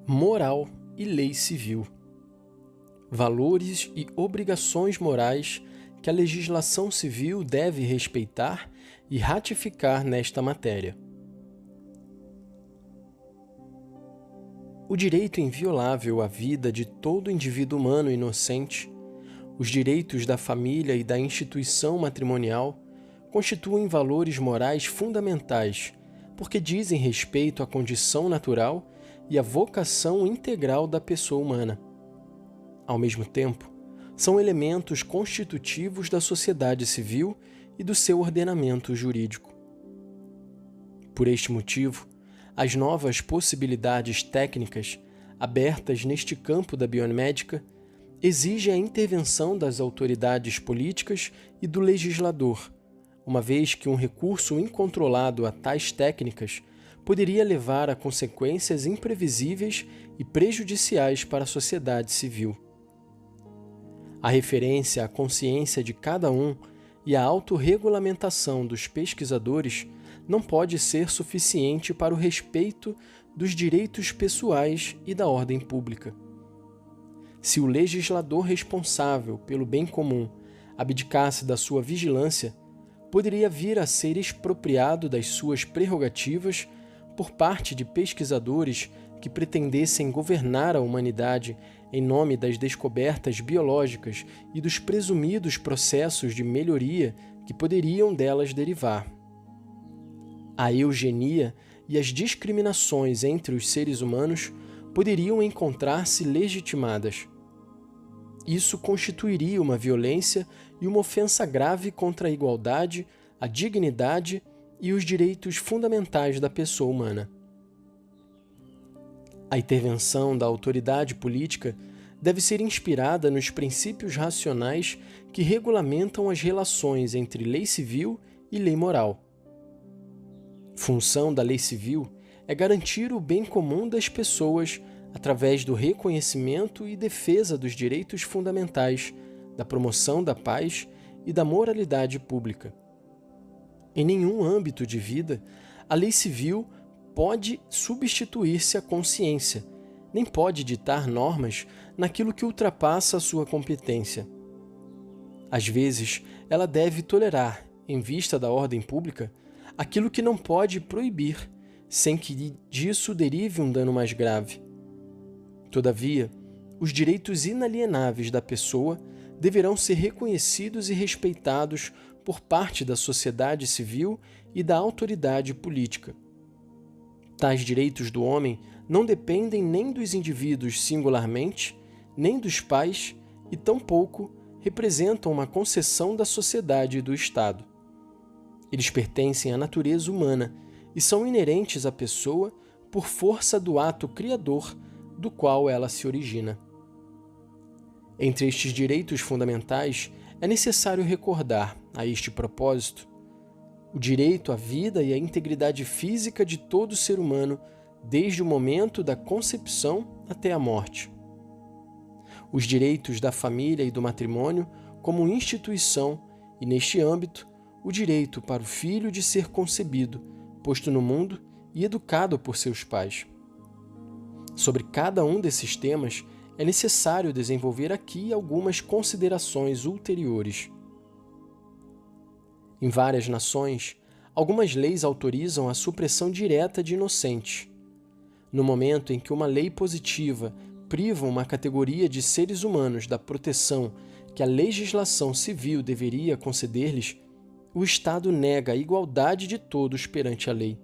Moral e lei civil. Valores e obrigações morais que a legislação civil deve respeitar e ratificar nesta matéria. O direito inviolável à vida de todo indivíduo humano inocente, os direitos da família e da instituição matrimonial constituem valores morais fundamentais, porque dizem respeito à condição natural e à vocação integral da pessoa humana. Ao mesmo tempo, são elementos constitutivos da sociedade civil e do seu ordenamento jurídico. Por este motivo, as novas possibilidades técnicas abertas neste campo da biomédica exigem a intervenção das autoridades políticas e do legislador, uma vez que um recurso incontrolado a tais técnicas poderia levar a consequências imprevisíveis e prejudiciais para a sociedade civil. A referência à consciência de cada um e a autorregulamentação dos pesquisadores não pode ser suficiente para o respeito dos direitos pessoais e da ordem pública. Se o legislador responsável pelo bem comum abdicasse da sua vigilância, poderia vir a ser expropriado das suas prerrogativas por parte de pesquisadores que pretendessem governar a humanidade em nome das descobertas biológicas e dos presumidos processos de melhoria que poderiam delas derivar. A eugenia e as discriminações entre os seres humanos poderiam encontrar-se legitimadas. Isso constituiria uma violência e uma ofensa grave contra a igualdade, a dignidade e os direitos fundamentais da pessoa humana. A intervenção da autoridade política deve ser inspirada nos princípios racionais que regulamentam as relações entre lei civil e lei moral. Função da lei civil é garantir o bem comum das pessoas através do reconhecimento e defesa dos direitos fundamentais, da promoção da paz e da moralidade pública. Em nenhum âmbito de vida, a lei civil pode substituir-se à consciência, nem pode ditar normas naquilo que ultrapassa a sua competência. Às vezes, ela deve tolerar, em vista da ordem pública, aquilo que não pode proibir, sem que disso derive um dano mais grave. Todavia, os direitos inalienáveis da pessoa deverão ser reconhecidos e respeitados por parte da sociedade civil e da autoridade política. Tais direitos do homem não dependem nem dos indivíduos singularmente, nem dos pais, e tampouco representam uma concessão da sociedade e do Estado. Eles pertencem à natureza humana e são inerentes à pessoa por força do ato criador do qual ela se origina. Entre estes direitos fundamentais, é necessário recordar, a este propósito, o direito à vida e à integridade física de todo ser humano, desde o momento da concepção até a morte. Os direitos da família e do matrimônio como instituição e, neste âmbito, o direito para o filho de ser concebido, posto no mundo e educado por seus pais. Sobre cada um desses temas, é necessário desenvolver aqui algumas considerações ulteriores. Em várias nações, algumas leis autorizam a supressão direta de inocentes. No momento em que uma lei positiva priva uma categoria de seres humanos da proteção que a legislação civil deveria conceder-lhes, o Estado nega a igualdade de todos perante a lei.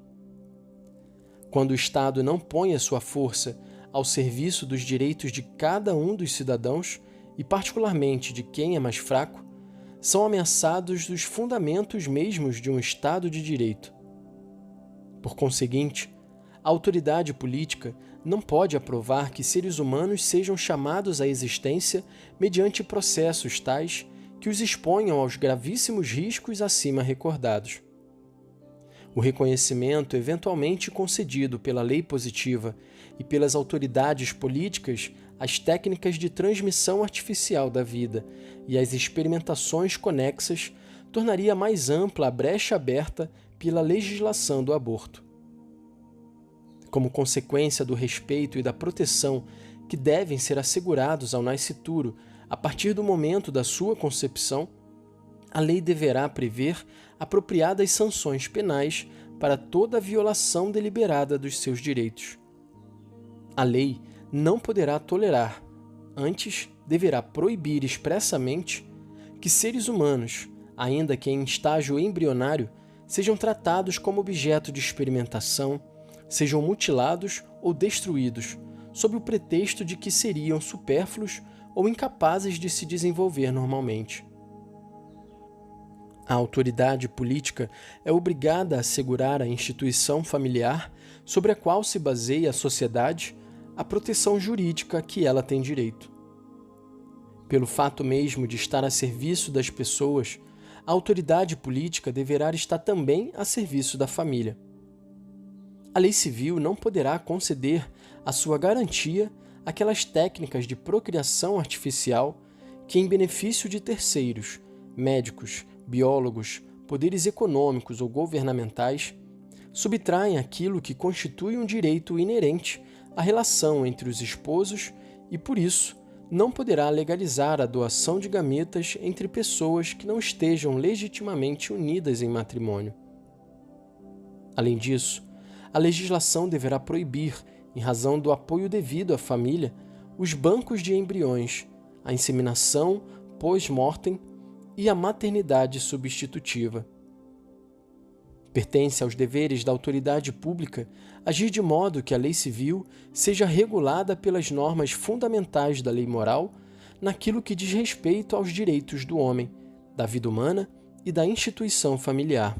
Quando o Estado não põe a sua força ao serviço dos direitos de cada um dos cidadãos, e particularmente de quem é mais fraco, são ameaçados os fundamentos mesmos de um Estado de Direito. Por conseguinte, a autoridade política não pode aprovar que seres humanos sejam chamados à existência mediante processos tais que os exponham aos gravíssimos riscos acima recordados. O reconhecimento eventualmente concedido pela lei positiva e pelas autoridades políticas às técnicas de transmissão artificial da vida e às experimentações conexas tornaria mais ampla a brecha aberta pela legislação do aborto. Como consequência do respeito e da proteção que devem ser assegurados ao nascituro a partir do momento da sua concepção, a lei deverá prever apropriadas sanções penais para toda violação deliberada dos seus direitos. A lei não poderá tolerar, antes deverá proibir expressamente que seres humanos, ainda que em estágio embrionário, sejam tratados como objeto de experimentação, sejam mutilados ou destruídos, sob o pretexto de que seriam supérfluos ou incapazes de se desenvolver normalmente. A autoridade política é obrigada a assegurar à instituição familiar, sobre a qual se baseia a sociedade, a proteção jurídica a que ela tem direito. Pelo fato mesmo de estar a serviço das pessoas, a autoridade política deverá estar também a serviço da família. A lei civil não poderá conceder a sua garantia àquelas técnicas de procriação artificial que, em benefício de terceiros, médicos, biólogos, poderes econômicos ou governamentais, subtraem aquilo que constitui um direito inerente à relação entre os esposos e, por isso, não poderá legalizar a doação de gametas entre pessoas que não estejam legitimamente unidas em matrimônio. Além disso, a legislação deverá proibir, em razão do apoio devido à família, os bancos de embriões, a inseminação pós-mortem e a maternidade substitutiva. Pertence aos deveres da autoridade pública agir de modo que a lei civil seja regulada pelas normas fundamentais da lei moral naquilo que diz respeito aos direitos do homem, da vida humana e da instituição familiar.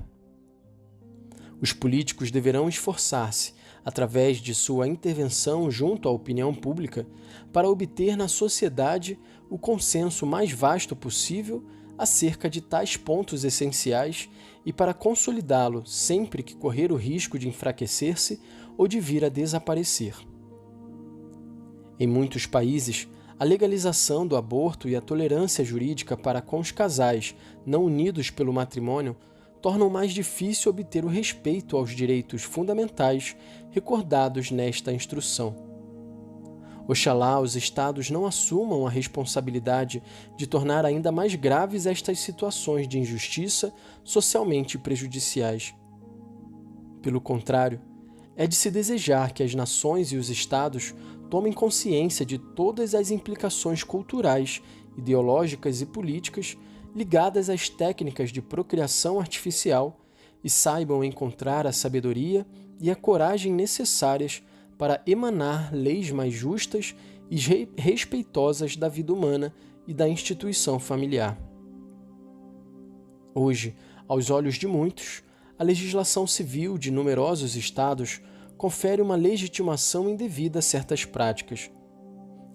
Os políticos deverão esforçar-se, através de sua intervenção junto à opinião pública, para obter na sociedade o consenso mais vasto possível acerca de tais pontos essenciais e para consolidá-lo sempre que correr o risco de enfraquecer-se ou de vir a desaparecer. Em muitos países, a legalização do aborto e a tolerância jurídica para com os casais não unidos pelo matrimônio tornam mais difícil obter o respeito aos direitos fundamentais recordados nesta instrução. Oxalá os Estados não assumam a responsabilidade de tornar ainda mais graves estas situações de injustiça socialmente prejudiciais. Pelo contrário, é de se desejar que as nações e os Estados tomem consciência de todas as implicações culturais, ideológicas e políticas ligadas às técnicas de procriação artificial e saibam encontrar a sabedoria e a coragem necessárias para emanar leis mais justas e respeitosas da vida humana e da instituição familiar. Hoje, aos olhos de muitos, a legislação civil de numerosos estados confere uma legitimação indevida a certas práticas.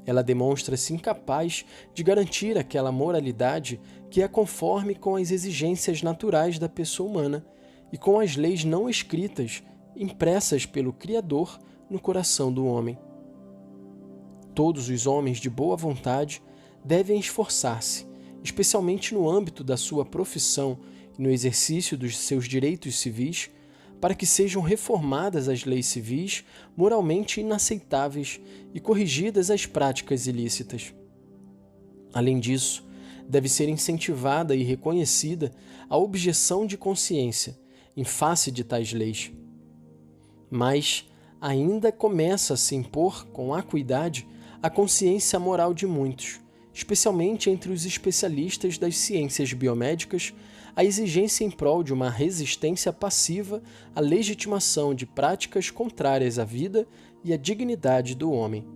Ela demonstra-se incapaz de garantir aquela moralidade que é conforme com as exigências naturais da pessoa humana e com as leis não escritas impressas pelo Criador no coração do homem. Todos os homens de boa vontade devem esforçar-se, especialmente no âmbito da sua profissão e no exercício dos seus direitos civis, para que sejam reformadas as leis civis moralmente inaceitáveis e corrigidas as práticas ilícitas. Além disso, deve ser incentivada e reconhecida a objeção de consciência em face de tais leis. Mas ainda começa a se impor com acuidade a consciência moral de muitos, especialmente entre os especialistas das ciências biomédicas, a exigência em prol de uma resistência passiva à legitimação de práticas contrárias à vida e à dignidade do homem.